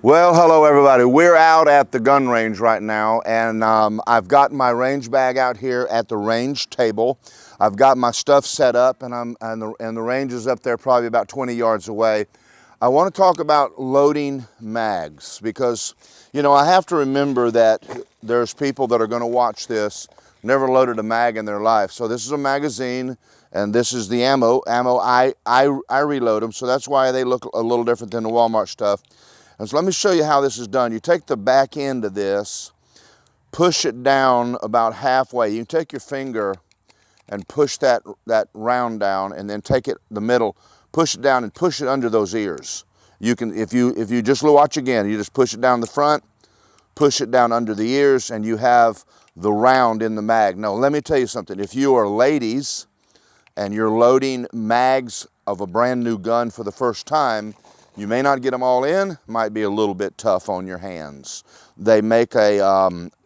Well, hello everybody. We're out at the gun range right now, and I've got my range bag out here at the range table. I've got my stuff set up, and the range is up there probably about 20 yards away. I want to talk about loading mags because, you know, I have to remember that there's people that are going to watch this, never loaded a mag in their life. So this is a magazine, and this is the ammo. I reload them, so that's why they look a little different than the Walmart stuff. And so let me show you how this is done. You take the back end of this, push it down about halfway. You take your finger and push that round down, and then take it the middle, push it down and push it under those ears. You can, if you just watch again, you just push it down the front, push it down under the ears, and you have the round in the mag. Now let me tell you something. If you are ladies and you're loading mags of a brand new gun for the first time, you may not get them all in, might be a little bit tough on your hands. They make a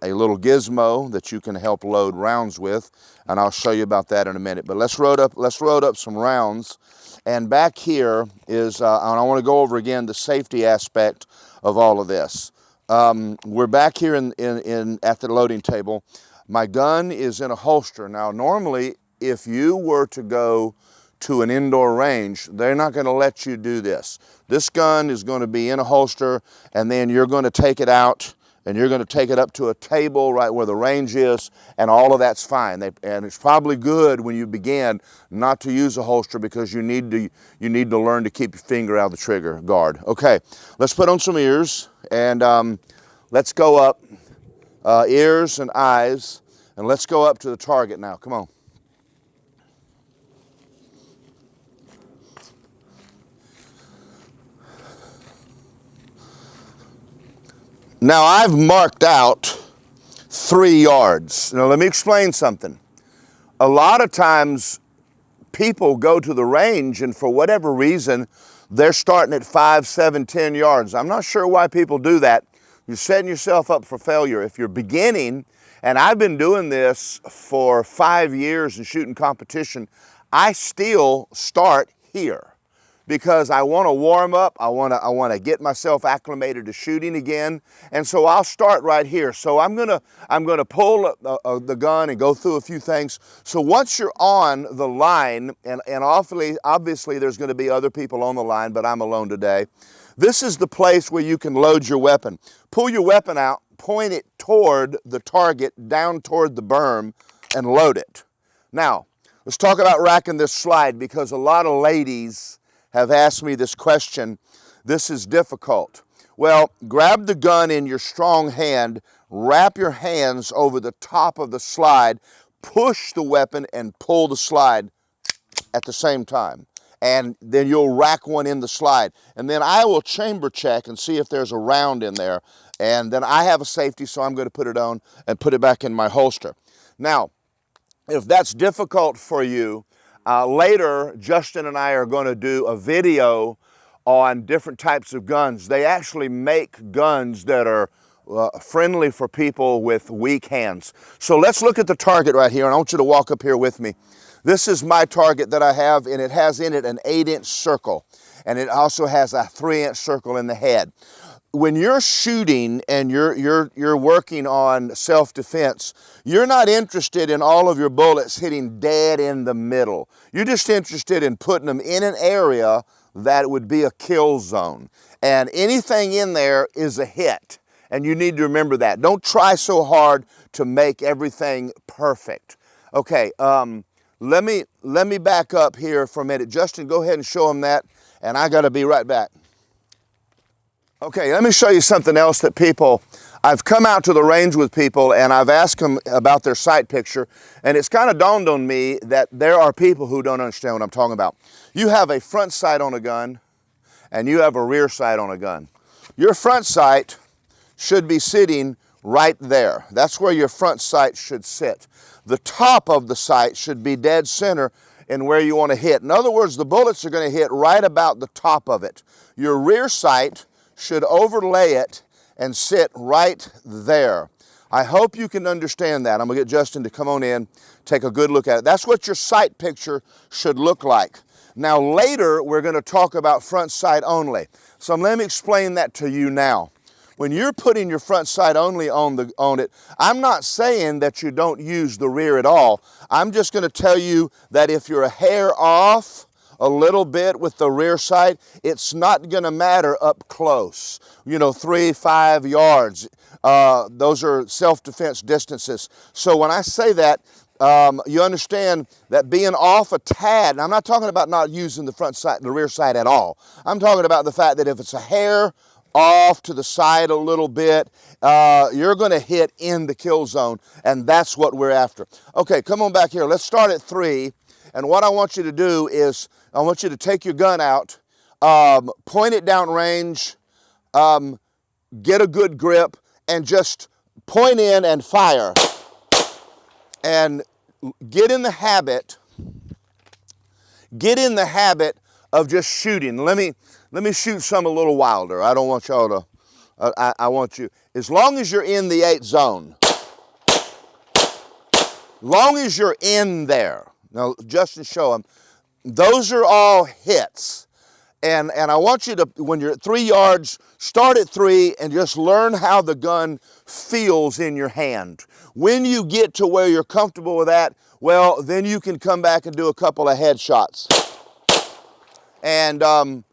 little gizmo that you can help load rounds with, and I'll show you about that in a minute. But let's load up some rounds. And back here is, and I want to go over again the safety aspect of all of this. We're back here at the loading table. My gun is in a holster. Now normally, if you were to go to an indoor range, they're not going to let you do this. This gun is going to be in a holster, and then you're going to take it out and you're going to take it up to a table right where the range is, and all of that's fine. And it's probably good when you begin not to use a holster, because you need to learn to keep your finger out of the trigger guard. Okay, let's put on some ears, and let's go up, ears and eyes, and let's go up to the target now. Come on. Now I've marked out 3 yards. Now let me explain something. A lot of times people go to the range, and for whatever reason, they're starting at 5, 7, 10 yards. I'm not sure why people do that. You're setting yourself up for failure. If you're beginning, and I've been doing this for 5 years and shooting competition, I still start here, because I want to warm up, I want to get myself acclimated to shooting again, and so I'll start right here. So I'm gonna pull the gun and go through a few things. So once you're on the line, and obviously there's going to be other people on the line, but I'm alone today. This is the place where you can load your weapon. Pull your weapon out, point it toward the target, down toward the berm, and load it. Now let's talk about racking this slide, because a lot of ladies have asked me this question. This is difficult. Well, grab the gun in your strong hand, wrap your hands over the top of the slide, push the weapon and pull the slide at the same time. And then you'll rack one in the slide. And then I will chamber check and see if there's a round in there. And then I have a safety, so I'm going to put it on and put it back in my holster. Now, if that's difficult for you, later, Justin and I are going to do a video on different types of guns. They actually make guns that are friendly for people with weak hands. So let's look at the target right here, and I want you to walk up here with me. This is my target that I have, and it has in it an 8-inch circle, and it also has a 3-inch circle in the head. When you're shooting and you're working on self-defense, you're not interested in all of your bullets hitting dead in the middle. You're just interested in putting them in an area that would be a kill zone. And anything in there is a hit. And you need to remember that. Don't try so hard to make everything perfect. Okay, let me back up here for a minute. Justin, go ahead and show them that, and I gotta be right back. Okay, let me show you something else that I've come out to the range with people, and I've asked them about their sight picture, and it's kind of dawned on me that there are people who don't understand what I'm talking about. You have a front sight on a gun, and you have a rear sight on a gun. Your front sight should be sitting right there. That's where your front sight should sit. The top of the sight should be dead center in where you want to hit. In other words, the bullets are going to hit right about the top of it. Your rear sight should overlay it and sit right there. I hope you can understand that. I'm gonna get Justin to come on in, take a good look at it. That's what your sight picture should look like. Now later, we're going to talk about front sight only. So let me explain that to you now. When you're putting your front sight only on it, I'm not saying that you don't use the rear at all. I'm just going to tell you that if you're a hair off a little bit with the rear sight, it's not going to matter up close. 3, 5 yards. Those are self-defense distances. So when I say that, you understand that being off a tad, and I'm not talking about not using the front sight, the rear sight at all. I'm talking about the fact that if it's a hair off to the side a little bit, you're going to hit in the kill zone, and that's what we're after. Okay, come on back here. Let's start at 3, and what I want you to do is I want you to take your gun out, point it down range, get a good grip, and just point in and fire. And get in the habit of just shooting. Let me shoot some a little wilder. I don't want y'all to, I want you, as long as you're in the 8 zone, long as you're in there. Now, Justin, show them. Those are all hits. And I want you to, when you're at 3 yards, start at 3 and just learn how the gun feels in your hand. When you get to where you're comfortable with that, well, then you can come back and do a couple of headshots. And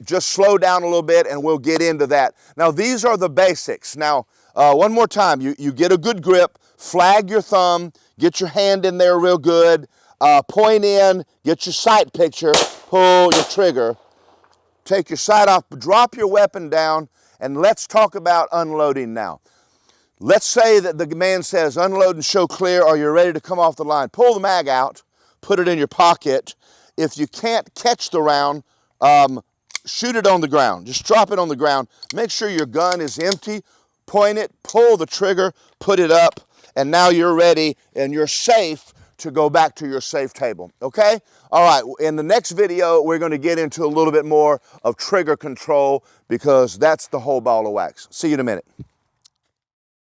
just slow down a little bit and we'll get into that. Now, these are the basics. Now, one more time, you get a good grip, flag your thumb, get your hand in there real good, point in, get your sight picture, pull your trigger, take your sight off, drop your weapon down, and let's talk about unloading now. Let's say that the man says, unload and show clear, or you're ready to come off the line. Pull the mag out, put it in your pocket. If you can't catch the round, shoot it on the ground. Just drop it on the ground. Make sure your gun is empty. Point it, pull the trigger, put it up, and now you're ready and you're safe to go back to your safe table, okay? All right, in the next video, we're gonna get into a little bit more of trigger control because that's the whole ball of wax. See you in a minute.